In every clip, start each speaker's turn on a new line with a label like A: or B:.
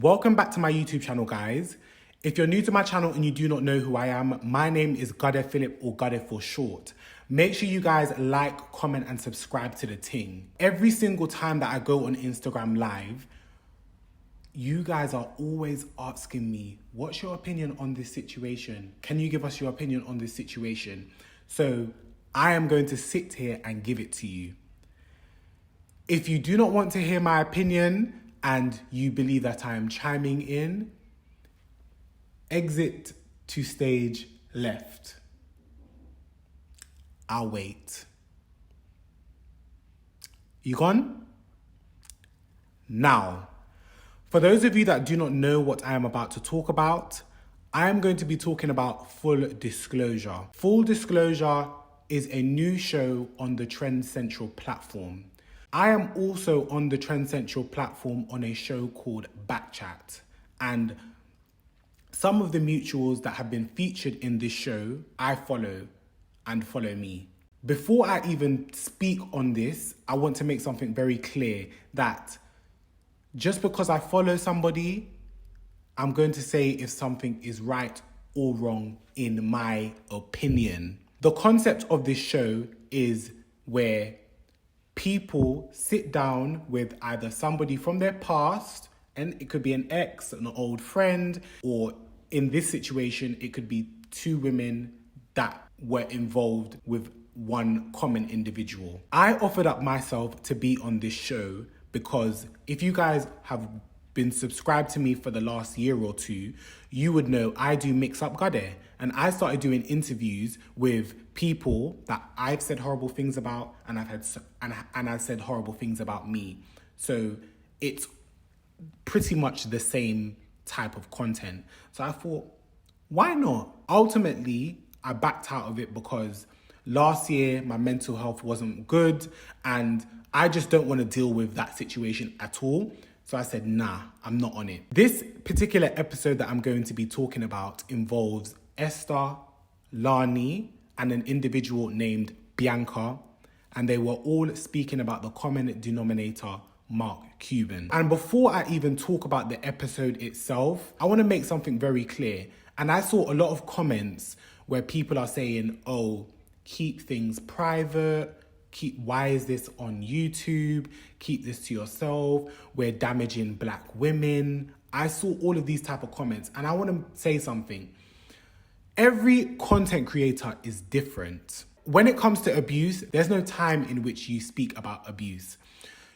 A: Welcome back to my YouTube channel, guys. If you're new to my channel and you do not know who I am, my name is Phillip, or Gade for short. Make sure you guys like, comment and subscribe to the ting. Every single time that I go on Instagram live, you guys are always asking me, what's your opinion on this situation? Can you give us your opinion on this situation? So I am going to sit here and give it to you. If you do not want to hear my opinion and you believe that I am chiming in, exit to stage left. I'll wait. You gone? Now, for those of you that do not know what I am about to talk about, I am going to be talking about Full Disclosure. Full Disclosure is a new show on the Trend Central platform. I am also on the Trend Central platform on a show called Backchat, and some of the mutuals that have been featured in this show, I follow and follow me. Before I even speak on this, I want to make something very clear that just because I follow somebody, I'm going to say if something is right or wrong in my opinion. The concept of this show is where people sit down with either somebody from their past, and it could be an ex, an old friend, or in this situation, it could be two women that were involved with one common individual. I offered up myself to be on this show because if you guys have been subscribed to me for the last year or two, you would know I do mix up Gade. And I started doing interviews with people that I've said horrible things about, and I've said horrible things about me. So it's pretty much the same type of content. So I thought, why not? Ultimately, I backed out of it because last year my mental health wasn't good and I just don't want to deal with that situation at all. So I said, nah, I'm not on it. This particular episode that I'm going to be talking about involves Esther, Lani, and an individual named Bianca. And they were all speaking about the common denominator, Mark Cuban. And before I even talk about the episode itself, I want to make something very clear. And I saw a lot of comments where people are saying, oh, keep things private. Why is this on YouTube? Keep this to yourself. We're damaging black women. I saw all of these type of comments, and I want to say something. Every content creator is different. When it comes to abuse, there's no time in which you speak about abuse.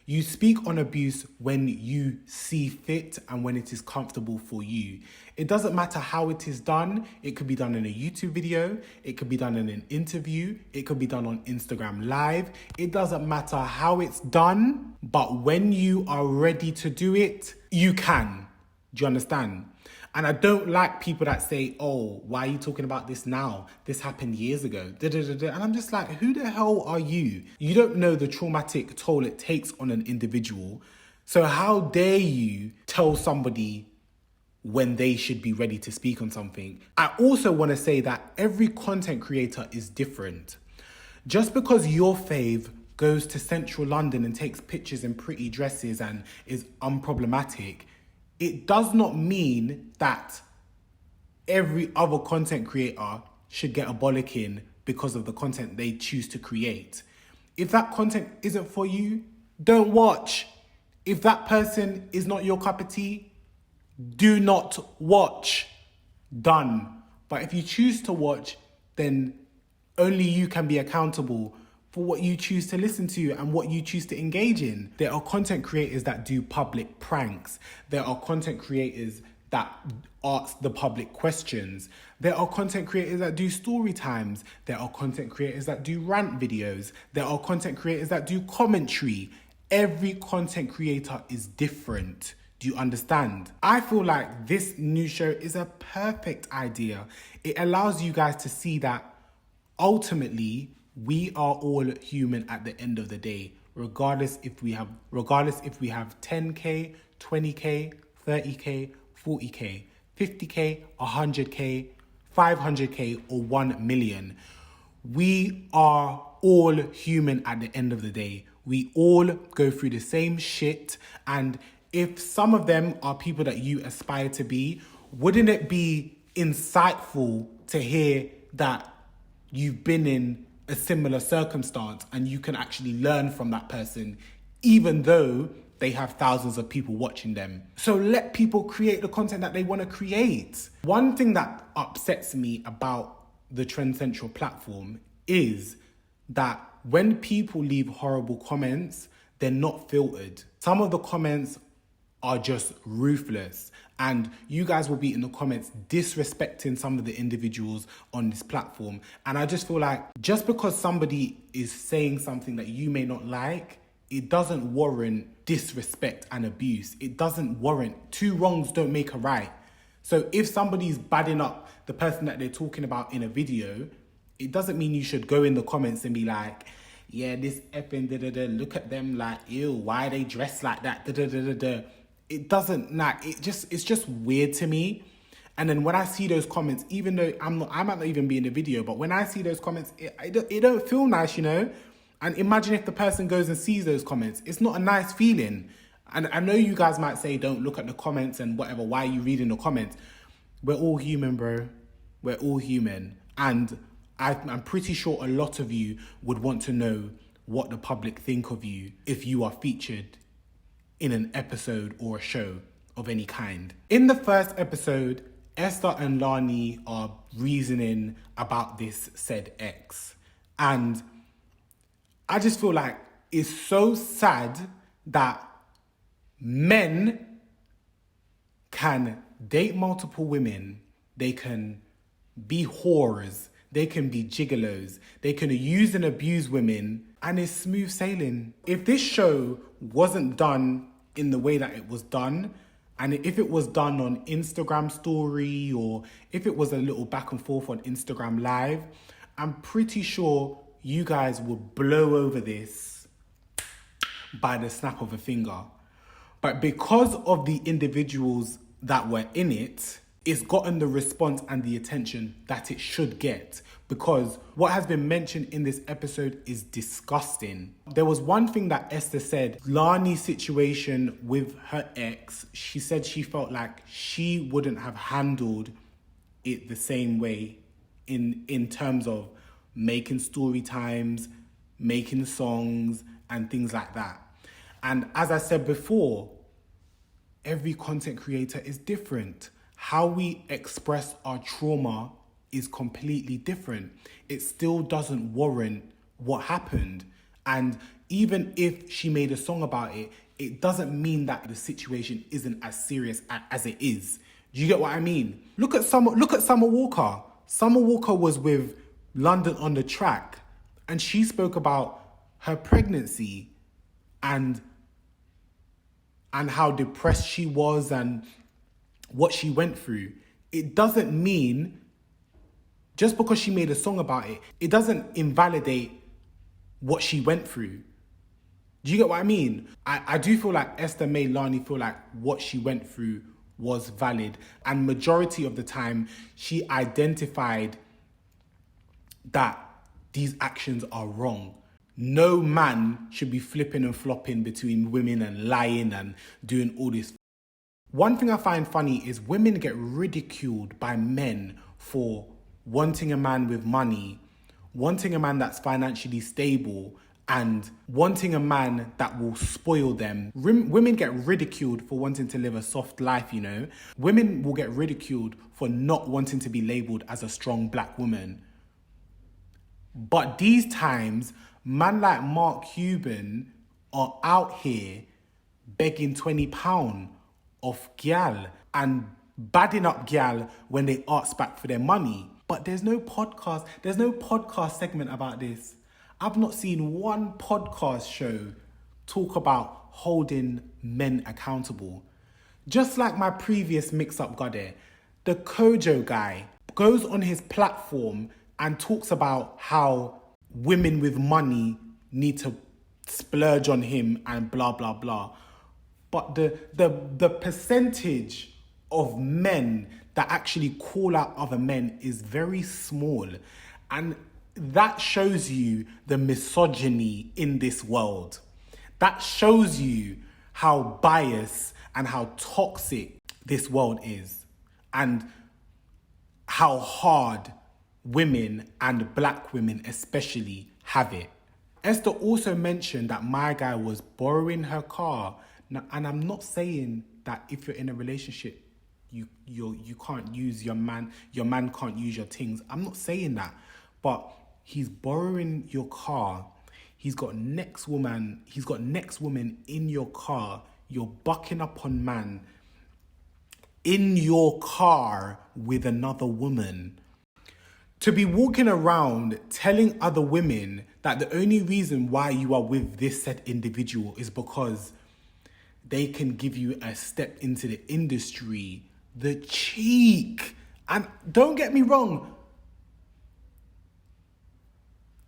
A: You speak on abuse when you see fit and when it is comfortable for you. It doesn't matter how it is done. It could be done in a YouTube video. It could be done in an interview. It could be done on Instagram Live. It doesn't matter how it's done, but when you are ready to do it, you can. Do you understand? And I don't like people that say, oh, why are you talking about this now? This happened years ago. And I'm just like, who the hell are you? You don't know the traumatic toll it takes on an individual. So how dare you tell somebody when they should be ready to speak on something? I also want to say that every content creator is different. Just because your fave goes to central London and takes pictures in pretty dresses and is unproblematic, it does not mean that every other content creator should get a bollocking because of the content they choose to create. If that content isn't for you, don't watch. If that person is not your cup of tea, do not watch. Done. But if you choose to watch, then only you can be accountable for what you choose to listen to and what you choose to engage in. There are content creators that do public pranks. There are content creators that ask the public questions. There are content creators that do story times. There are content creators that do rant videos. There are content creators that do commentary. Every content creator is different. Do you understand? I feel like this new show is a perfect idea. It allows you guys to see that ultimately we are all human at the end of the day, regardless if we have 10K, 20K, 30K, 40K, 50K, 100K, 500K, or 1 million. We are all human at the end of the day. We all go through the same shit, and if some of them are people that you aspire to be, wouldn't it be insightful to hear that you've been in a similar circumstance and you can actually learn from that person, even though they have thousands of people watching them? So let people create the content that they want to create. One thing that upsets me about the Trend Central platform is that when people leave horrible comments, they're not filtered. Some of the comments are just ruthless, and you guys will be in the comments disrespecting some of the individuals on this platform. And I just feel like just because somebody is saying something that you may not like, it doesn't warrant disrespect and abuse. It doesn't warrant, two wrongs don't make a right. So if somebody's badding up the person that they're talking about in a video, it doesn't mean you should go in the comments and be like, yeah, this effing da-da-da, look at them, like, ew, why are they dressed like that, da-da-da-da-da. It doesn't, like, it's just weird to me. And then when I see those comments, even though I might not even be in the video, but when I see those comments, it don't feel nice, you know? And imagine if the person goes and sees those comments. It's not a nice feeling. And I know you guys might say, don't look at the comments and whatever, why are you reading the comments? We're all human, bro. We're all human. And I'm pretty sure a lot of you would want to know what the public think of you if you are featured in an episode or a show of any kind. In the first episode, Esther and Lani are reasoning about this said ex. And I just feel like it's so sad that men can date multiple women, they can be whores, they can be gigolos, they can use and abuse women, and it's smooth sailing. If this show wasn't done in the way that it was done, and if it was done on Instagram story, or if it was a little back and forth on Instagram live, I'm pretty sure you guys would blow over this by the snap of a finger. But because of the individuals that were in it, it's gotten the response and the attention that it should get, because what has been mentioned in this episode is disgusting. There was one thing that Esther said, Lani's situation with her ex, she said she felt like she wouldn't have handled it the same way in terms of making story times, making songs and things like that. And as I said before, every content creator is different. How we express our trauma is completely different. It still doesn't warrant what happened. And even if she made a song about it, it doesn't mean that the situation isn't as serious as it is. Do you get what I mean? Look at Summer Walker. Summer Walker was with London on the Track, and she spoke about her pregnancy and how depressed she was and what she went through. It doesn't mean, just because she made a song about it, it doesn't invalidate what she went through. Do you get what I mean? I do feel like Esther made Lani feel like what she went through was valid. And majority of the time, she identified that these actions are wrong. No man should be flipping and flopping between women and lying and doing all this. One thing I find funny is women get ridiculed by men for wanting a man with money, wanting a man that's financially stable, and wanting a man that will spoil them. Women get ridiculed for wanting to live a soft life, you know. Women will get ridiculed for not wanting to be labelled as a strong black woman. But these times, man like Mark Cuban are out here begging £20 off gyal and badding up gyal when they ask back for their money. But there's no podcast segment about this. I've not seen one podcast show talk about holding men accountable. Just like my previous mix-up guy, the Kojo guy goes on his platform and talks about how women with money need to splurge on him and blah, blah, blah. But the percentage of men that actually call out other men is very small. And that shows you the misogyny in this world. That shows you how biased and how toxic this world is and how hard women and black women especially have it. Esther also mentioned that my guy was borrowing her car. Now, and I'm not saying that if you're in a relationship, you can't use your man can't use your things. I'm not saying that. But he's borrowing your car. He's got next woman in your car. You're bucking up on man in your car with another woman. To be walking around telling other women that the only reason why you are with this said individual is because they can give you a step into the industry. The cheek. And don't get me wrong,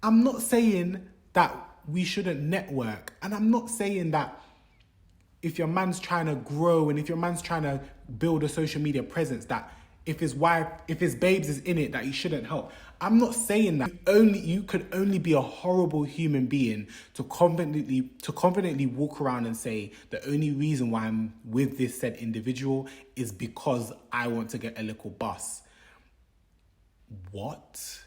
A: I'm not saying that we shouldn't network. And I'm not saying that if your man's trying to grow and if your man's trying to build a social media presence, that if his babes is in it, that he shouldn't help. I'm not saying that. You could only be a horrible human being to confidently walk around and say the only reason why I'm with this said individual is because I want to get a little bus. What?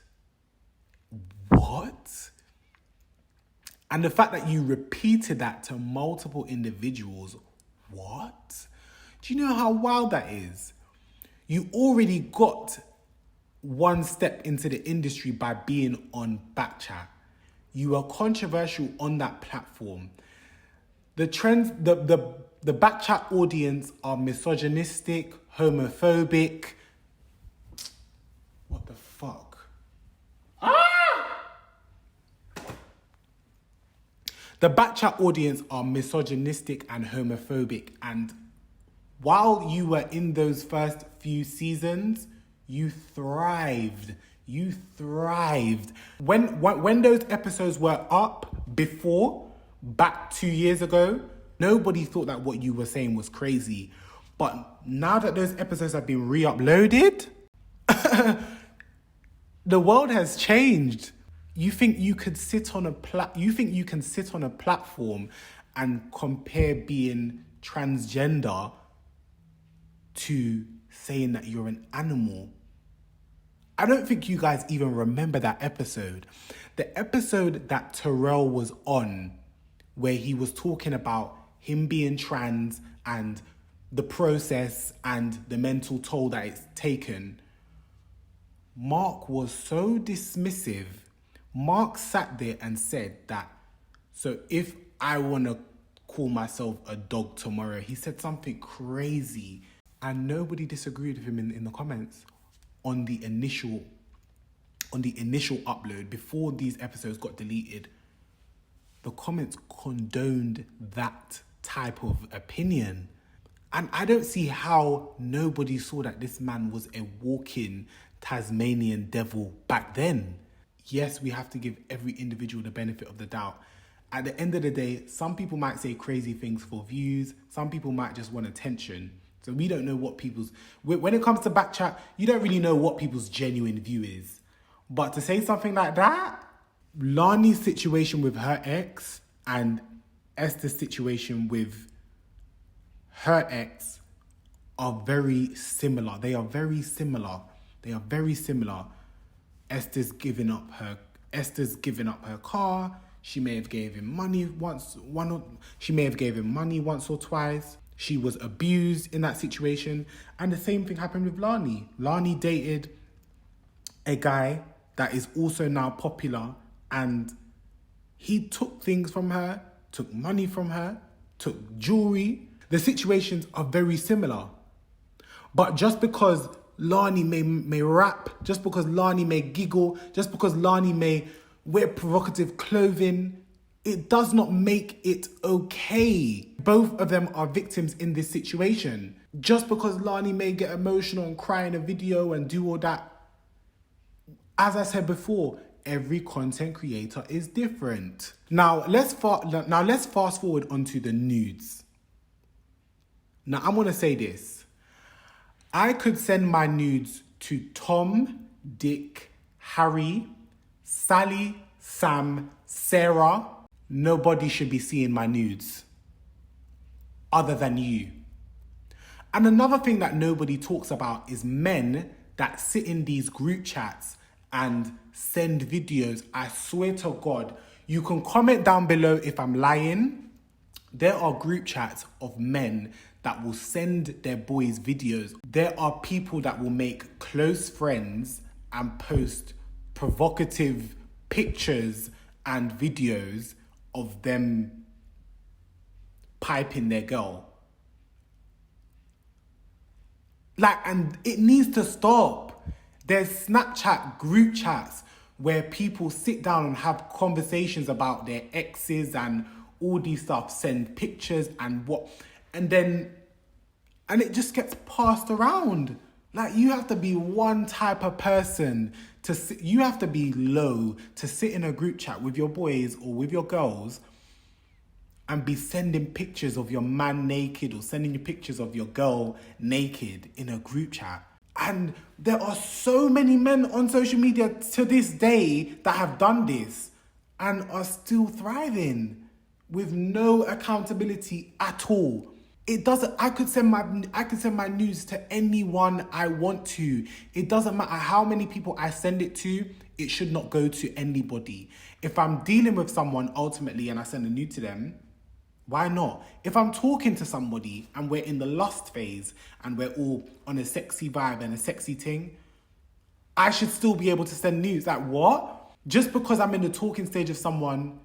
A: And the fact that you repeated that to multiple individuals, what? Do you know how wild that is? You already got one step into the industry by being on Backchat. You are controversial on that platform. The trends, the Backchat audience are misogynistic, homophobic. What the fuck? The Backchat audience are misogynistic and homophobic, and while you were in those first few seasons, you thrived. You thrived. When those episodes were up before, back 2 years ago, nobody thought that what you were saying was crazy. But now that those episodes have been re-uploaded, the world has changed. You think you can sit on a platform and compare being transgender to saying that you're an animal? I don't think you guys even remember that episode. The episode that Terrell was on, where he was talking about him being trans and the process and the mental toll that it's taken. Mark was so dismissive. Mark sat there and said that, so if I want to call myself a dog tomorrow, he said something crazy. And nobody disagreed with him in the comments on the initial upload before these episodes got deleted. The comments condoned that type of opinion. And I don't see how nobody saw that this man was a walking Tasmanian devil back then. Yes, we have to give every individual the benefit of the doubt. At the end of the day, some people might say crazy things for views. Some people might just want attention. So we don't know what people's... When it comes to Backchat, you don't really know what people's genuine view is. But to say something like that, Lani's situation with her ex and Esther's situation with her ex are very similar. They are very similar. Esther's given up her car. She may have gave him money once or twice. She was abused in that situation. And the same thing happened with Lani. Lani dated a guy that is also now popular, and he took things from her, took money from her, took jewelry. The situations are very similar. But just because Lani may rap, just because Lani may giggle, just because Lani may wear provocative clothing, it does not make it okay. Both of them are victims in this situation. Just because Lani may get emotional and cry in a video and do all that, as I said before, every content creator is different. Now let's fast forward onto the nudes. Now I'm gonna say this. I could send my nudes to Tom, Dick, Harry, Sally, Sam, Sarah. Nobody should be seeing my nudes other than you. And another thing that nobody talks about is men that sit in these group chats and send videos. I swear to God, you can comment down below if I'm lying. There are group chats of men that will send their boys videos. There are people that will make close friends and post provocative pictures and videos of them piping their girl. And it needs to stop. There's Snapchat group chats where people sit down and have conversations about their exes and all these stuff, send pictures and it just gets passed around. Like, you have to be one type of person you have to be low to sit in a group chat with your boys or with your girls and be sending pictures of your man naked or sending you pictures of your girl naked in a group chat. And there are so many men on social media to this day that have done this and are still thriving with no accountability at all. It doesn't, I could send my news to anyone I want to. It doesn't matter how many people I send it to, it should not go to anybody. If I'm dealing with someone ultimately and I send a nude to them, why not? If I'm talking to somebody and we're in the lust phase and we're all on a sexy vibe and a sexy thing, I should still be able to send nudes. Like, what? Just because I'm in the talking stage of someone,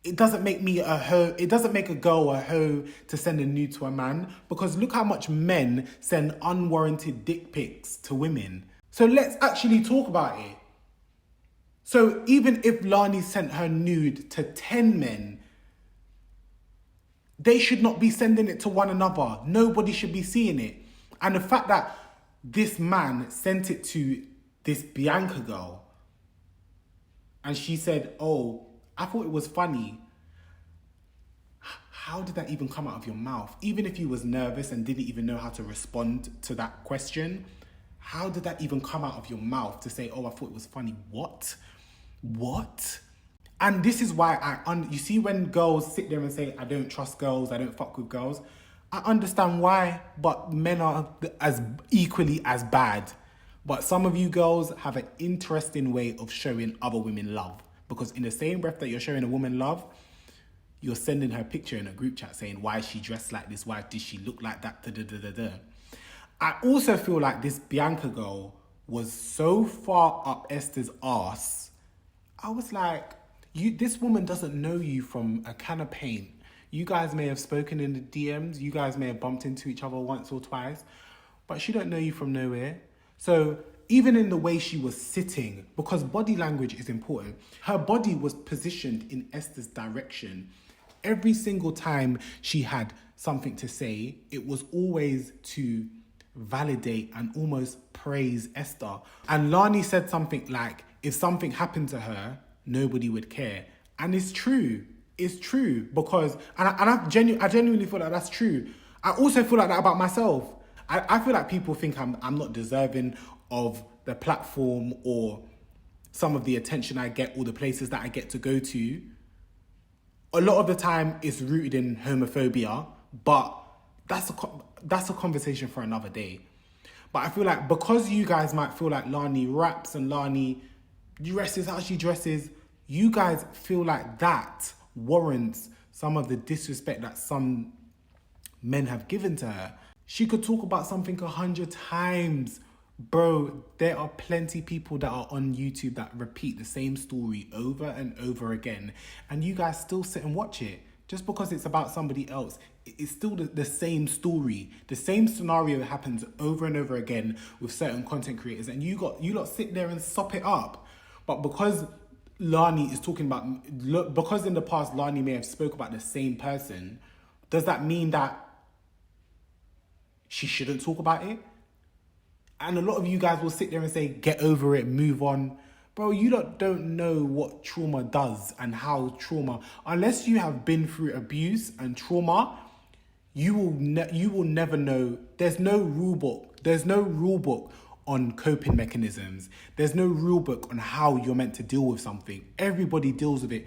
A: it doesn't make me a hoe. It doesn't make a girl a hoe to send a nude to a man, because look how much men send unwarranted dick pics to women. So let's actually talk about it. So even if Lani sent her nude to 10 men, they should not be sending it to one another. Nobody should be seeing it. And the fact that this man sent it to this Bianca girl and she said, oh, I thought it was funny. How did that even come out of your mouth? Even if you was nervous and didn't even know how to respond to that question, how did that even come out of your mouth to say, oh, I thought it was funny? What? And this is why you see when girls sit there and say, I don't trust girls, I don't fuck with girls. I understand why, but men are as equally as bad. But some of you girls have an interesting way of showing other women love. Because in the same breath that you're showing a woman love, you're sending her picture in a group chat saying, why is she dressed like this? Why did she look like that? I also feel like this Bianca girl was so far up Esther's arse. I was like, this woman doesn't know you from a can of paint. You guys may have spoken in the DMs. You guys may have bumped into each other once or twice. But she don't know you from nowhere. So even in the way she was sitting, because body language is important, her body was positioned in Esther's direction. Every single time she had something to say, it was always to validate and almost praise Esther. And Lani said something like, if something happened to her, nobody would care. And it's true. It's true. Because, I genuinely feel like that's true. I also feel like that about myself. I feel like people think I'm not deserving of the platform or some of the attention I get or the places that I get to go to. A lot of the time it's rooted in homophobia, but that's a conversation for another day. But I feel like because you guys might feel like Lani raps and Lani dresses how she dresses, you guys feel like that warrants some of the disrespect that some men have given to her. She could talk about something 100 times. Bro, there are plenty people that are on YouTube that repeat the same story over and over again. And you guys still sit and watch it. Just because it's about somebody else, it's still the same story. The same scenario happens over and over again with certain content creators. And you lot sit there and sop it up. But because Lani is talking about, because in the past Lani may have spoke about the same person, does that mean that she shouldn't talk about it? And a lot of you guys will sit there and say, get over it, move on. Bro, you don't know what trauma does and how trauma, unless you have been through abuse and trauma, you will never know. There's no rule book. There's no rule book on coping mechanisms. There's no rule book on how you're meant to deal with something. Everybody deals with it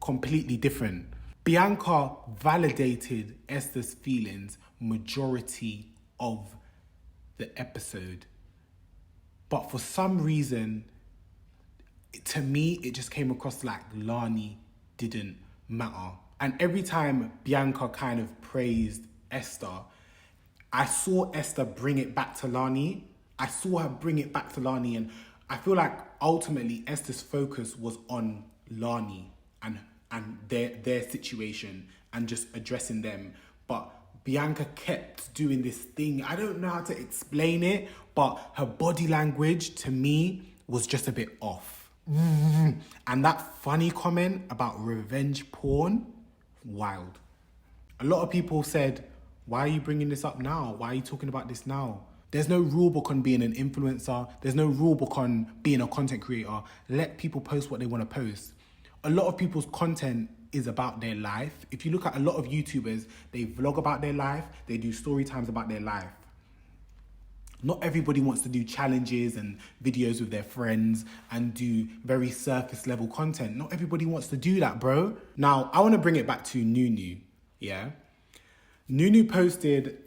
A: completely different. Bianca validated Esther's feelings majority of the episode. But for some reason, to me, it just came across like Lani didn't matter. And every time Bianca kind of praised Esther, I saw Esther bring it back to Lani. I saw her bring it back to Lani, and I feel like ultimately Esther's focus was on Lani and their situation and just addressing them. But Bianca kept doing this thing. I don't know how to explain it, but her body language to me was just a bit off. And that funny comment about revenge porn, wild. A lot of people said, why are you bringing this up now? Why are you talking about this now? There's no rule book on being an influencer. There's no rule book on being a content creator. Let people post what they want to post. A lot of people's content is about their life. If you look at a lot of YouTubers, they vlog about their life. They do story times about their life. Not everybody wants to do challenges and videos with their friends and do very surface level content. Not everybody wants to do that, bro. Now, I want to bring it back to Nunu, yeah? Nunu posted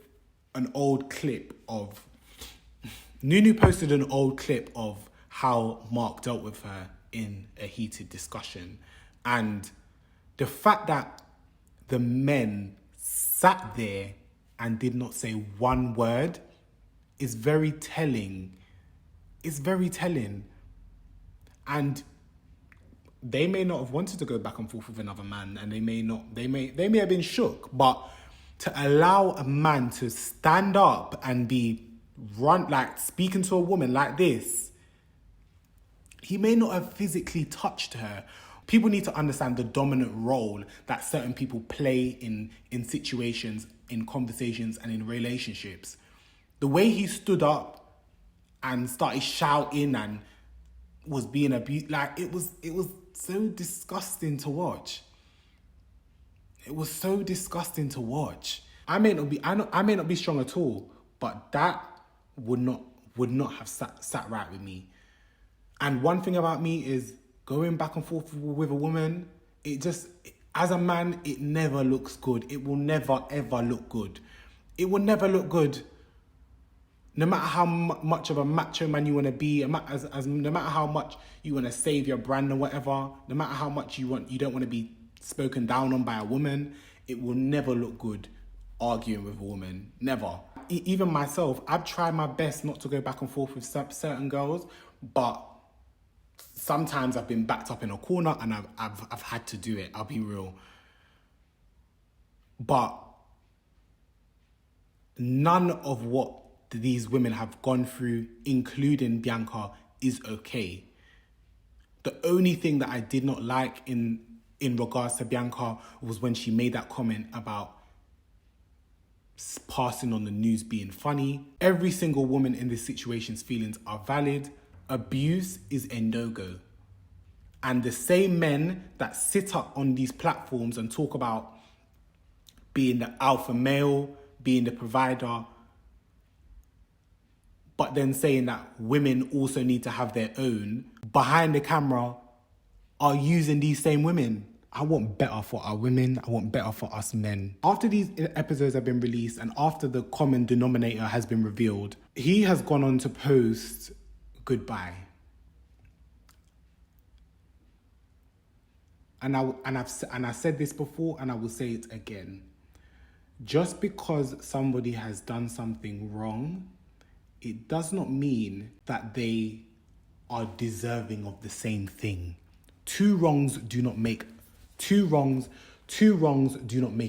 A: an old clip of how Mark dealt with her in a heated discussion. And the fact that the men sat there and did not say one word is very telling. It's very telling. And they may not have wanted to go back and forth with another man, and they may have been shook, but to allow a man to stand up and be speaking to a woman like this, he may not have physically touched her. People need to understand the dominant role that certain people play in situations, in conversations, and in relationships. The way he stood up and started shouting and was being abused, it was so disgusting to watch. It was so disgusting to watch. I may not be strong at all, but that would not have sat right with me. And one thing about me is going back and forth with a woman, as a man, it never looks good. It will never, ever look good. It will never look good. No matter how much of a macho man you want to be, no matter how much you want to save your brand or whatever, no matter how much you don't want to be spoken down on by a woman, it will never look good arguing with a woman. Never. Even myself, I've tried my best not to go back and forth with certain girls, but sometimes I've been backed up in a corner and I've had to do it. I'll be real. But none of what these women have gone through, including Bianca, is okay. The only thing that I did not like in regards to Bianca was when she made that comment about passing on the news being funny. Every single woman in this situation's feelings are valid. Abuse is a no-go. And the same men that sit up on these platforms and talk about being the alpha male, being the provider, but then saying that women also need to have their own, behind the camera are using these same women. I want better for our women. I want better for us men. After these episodes have been released and after the common denominator has been revealed, he has gone on to post goodbye. And I've said this before and I will say it again. Just because somebody has done something wrong, it does not mean that they are deserving of the same thing. Two wrongs do not make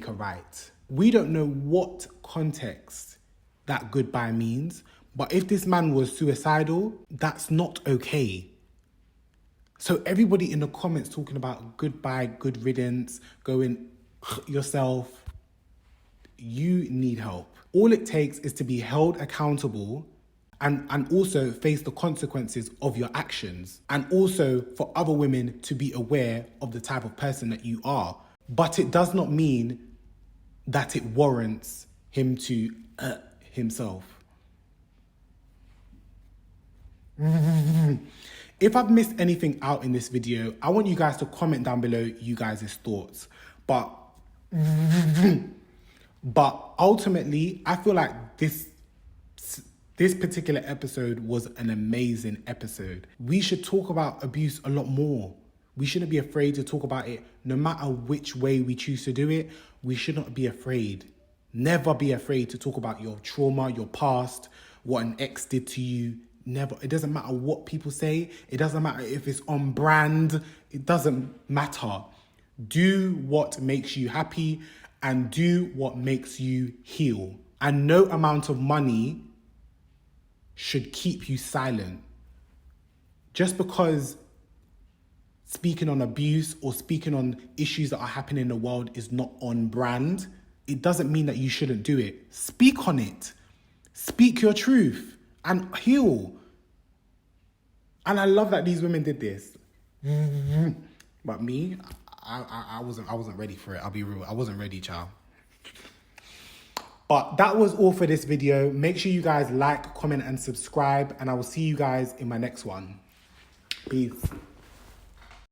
A: a right. We don't know what context that goodbye means, but if this man was suicidal, that's not okay. So everybody in the comments talking about goodbye, good riddance, going yourself, you need help. All it takes is to be held accountable and also face the consequences of your actions, and also for other women to be aware of the type of person that you are. But it does not mean that it warrants him to himself. If I've missed anything out in this video, I want you guys to comment down below you guys' thoughts. But ultimately, I feel like this This particular episode was an amazing episode. We should talk about abuse a lot more. We shouldn't be afraid to talk about it. No matter which way we choose to do it, we should not be afraid. Never be afraid to talk about your trauma, your past, what an ex did to you. Never. It doesn't matter what people say. It doesn't matter if it's on brand. It doesn't matter. Do what makes you happy and do what makes you heal. And no amount of money should keep you silent. Just because speaking on abuse or speaking on issues that are happening in the world is not on brand, it doesn't mean that you shouldn't do it. Speak on it. Speak your truth and heal. And I love that these women did this. But me, I wasn't ready for it. I'll be real. I wasn't ready, child. But that was all for this video. Make sure you guys like, comment, and subscribe. And I will see you guys in my next one. Peace.